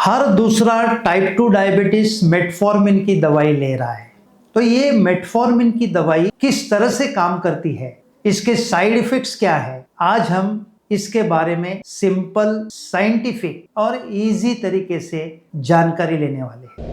हर दूसरा type 2 diabetes metformin की दवाई ले रहा है। तो ये मेटफॉर्मिन की दवाई किस तरह से काम करती है, इसके साइड इफेक्ट्स क्या है, आज हम इसके बारे में सिंपल, साइंटिफिक और इजी तरीके से जानकारी लेने वाले हैं।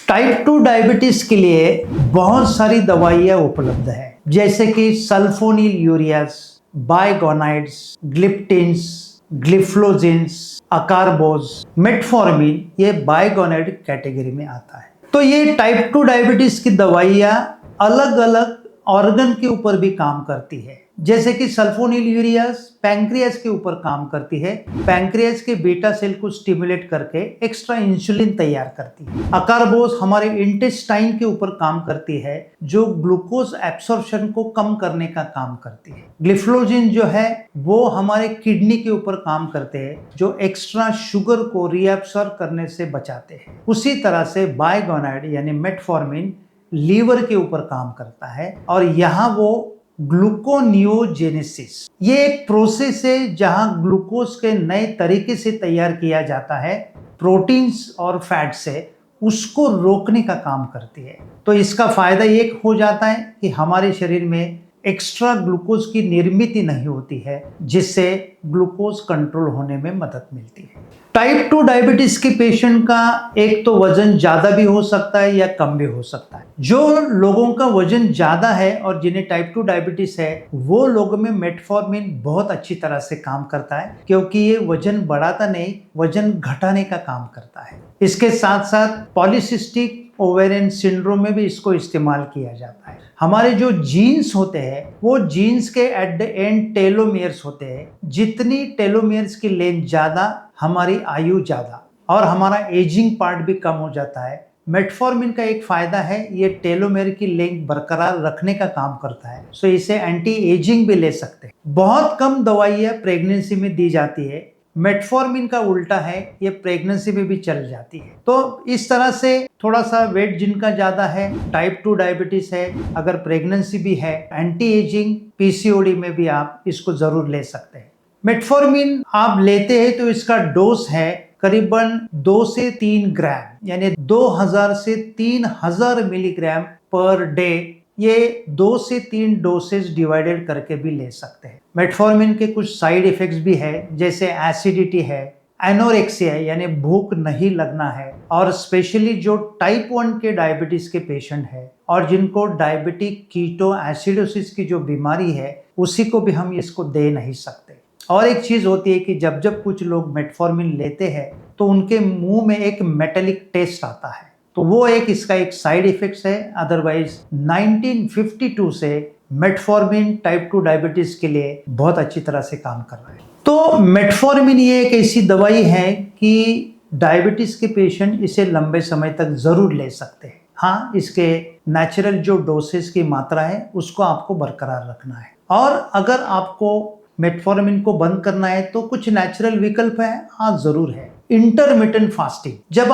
टाइप 2 डायबिटीज के लिए बहुत सारी दवाइयां उपलब्ध है, जैसे कि सल्फोनिल यूरियास, बाइगोनाइड्स, ग्लिप्टिन्स, ग्लिफ्लोजिन्स, अकारबोज, मेटफॉर्मिन, ये बाइगोनाइड कैटेगरी में आता है। तो ये टाइप 2 डायबिटीज की दवाइयां अलग अलग ऑर्गन के ऊपर भी काम करती है। जैसे कि सल्फोनिल यूरियास पैंक्रियास के ऊपर काम करती है, पैंक्रियास के बीटा सेल को स्टिमुलेट करके एक्स्ट्रा इंसुलिन तैयार करती है। अकारबोज हमारे इंटेस्टाइन के ऊपर काम करती है, जो ग्लूकोज एब्सॉर्प्शन को कम करने का काम करती है। ग्लिफ्लोजिन जो है वो हमारे किडनी के ऊपर काम करते हैं, जो एक्स्ट्रा शुगर को रीएब्सॉर्ब करने से बचाते हैं। उसी तरह से बाइगोनाइड यानी मेटफॉर्मिन लीवर के ऊपर काम करता है, और यहाँ वो ग्लूकोनियोजेनेसिस, ये एक प्रोसेस है जहां ग्लूकोज के नए तरीके से तैयार किया जाता है, प्रोटीन्स और फैट से, उसको रोकने का काम करती है। तो इसका फायदा ये हो जाता है कि हमारे शरीर में एक्स्ट्रा ग्लूकोज की निर्मित नहीं होती है, जिससे ग्लूकोज कंट्रोल होने में मदद मिलती है। टाइप 2 डायबिटीज के पेशेंट का एक तो वजन ज्यादा भी हो सकता है या कम भी हो सकता है। जो लोगों का वजन ज्यादा है और जिन्हें टाइप 2 डायबिटीज है, वो लोगों में मेटफॉर्मिन बहुत अच्छी तरह से काम करता है, क्योंकि ये वजन बढ़ाता नहीं, वजन घटाने का काम करता है। इसके साथ साथ पॉलीसिस्टिक ओवेरियन सिंड्रोम में भी इसको इस्तेमाल किया जाता है। हमारे जो जीन्स होते हैं, वो जीन्स के एट द एंड टेलोमियर्स होते हैं। जितनी टेलोमियर्स की लेंथ ज्यादा, हमारी आयु ज्यादा, और हमारा एजिंग पार्ट भी कम हो जाता है। मेटफॉर्मिन का एक फायदा है, ये टेलोमेयर की लेंथ बरकरार रखने का काम करता है, सो इसे एंटी एजिंग भी ले सकते हैं। बहुत कम दवाइयां प्रेगनेंसी में दी जाती है। मेटफॉर्मिन का उल्टा है, ये प्रेगनेंसी में भी चल जाती है। तो इस तरह से थोड़ा सा वेट जिनका ज्यादा है, टाइप 2 डायबिटीज है, अगर प्रेगनेंसी भी है, एंटी एजिंग, पीसीओडी में भी आप इसको जरूर ले सकते हैं। मेटफॉर्मिन आप लेते हैं तो इसका डोज है करीबन 2 से 3 ग्राम, यानी 2000 से 3000 मिलीग्राम पर डे। ये 2 से 3 डोसेज डिवाइडेड करके भी ले सकते हैं। मेटफॉर्मिन के कुछ साइड इफेक्ट्स भी है, जैसे एसिडिटी है, एनोरेक्सिया यानी भूख नहीं लगना है, और स्पेशली जो टाइप 1 के डायबिटीज के पेशेंट है और जिनको डायबिटिक कीटो एसिडोसिस की जो बीमारी है, उसी को भी हम इसको दे नहीं सकते। और एक चीज होती है कि जब जब कुछ लोग मेटफॉर्मिन लेते हैं तो उनके मुंह में एक मेटेलिक टेस्ट आता है, तो वो इसका एक साइड इफेक्ट्स है। अदरवाइज 1952 से मेटफॉर्मिन टाइप 2 डायबिटीज के लिए बहुत अच्छी तरह से काम कर रहा है। तो मेटफॉर्मिन ये एक ऐसी दवाई है कि डायबिटीज के पेशेंट इसे लंबे समय तक जरूर ले सकते हैं। हाँ, इसके नेचुरल जो डोसेज की मात्रा है उसको आपको बरकरार रखना है। और अगर आपको मेटफॉर्मिन को बंद करना है तो कुछ नेचुरल विकल्प है, हाँ जरूर है। इंटरमिटेंट फास्टिंग, जब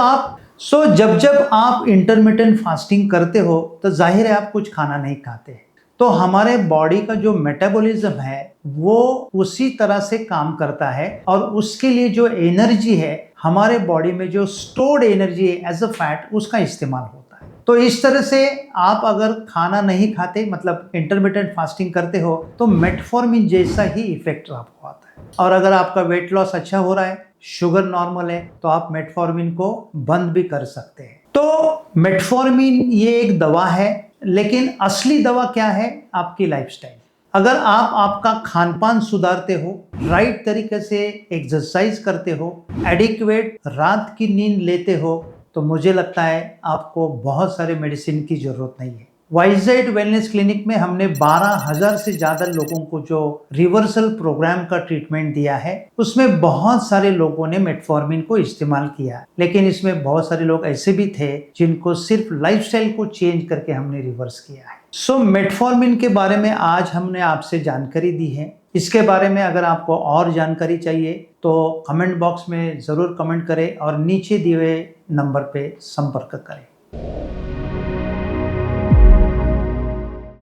आप इंटरमिटेंट फास्टिंग करते हो तो जाहिर है आप कुछ खाना नहीं खाते, तो हमारे बॉडी का जो मेटाबॉलिज्म है वो उसी तरह से काम करता है, और उसके लिए जो एनर्जी है, हमारे बॉडी में जो स्टोर्ड एनर्जी है एज अ फैट, उसका इस्तेमाल होता है। तो इस तरह से आप अगर खाना नहीं खाते, मतलब इंटरमिटेंट फास्टिंग करते हो, तो मेटफॉर्मिन जैसा ही इफेक्ट आपको आता है। और अगर आपका वेट लॉस अच्छा हो रहा है, शुगर नॉर्मल है, तो आप मेटफॉर्मिन को बंद भी कर सकते हैं। तो मेटफॉर्मिन ये एक दवा है, लेकिन असली दवा क्या है? आपकी लाइफस्टाइल। अगर आप आपका खानपान सुधारते हो, राइट तरीके से एक्सरसाइज करते हो, एडिक्वेट रात की नींद लेते हो, तो मुझे लगता है आपको बहुत सारे मेडिसिन की जरूरत नहीं है। वाइजेड वेलनेस क्लिनिक में हमने 12,000 से ज्यादा लोगों को जो रिवर्सल प्रोग्राम का ट्रीटमेंट दिया है, उसमें बहुत सारे लोगों ने मेटफॉर्मिन को इस्तेमाल किया, लेकिन इसमें बहुत सारे लोग ऐसे भी थे जिनको सिर्फ लाइफस्टाइल को चेंज करके हमने रिवर्स किया है। सो मेटफॉर्मिन के बारे में आज हमने आपसे जानकारी दी है। इसके बारे में अगर आपको और जानकारी चाहिए तो कमेंट बॉक्स में जरूर कमेंट करें और नीचे दिए हुए नंबर पे संपर्क करें।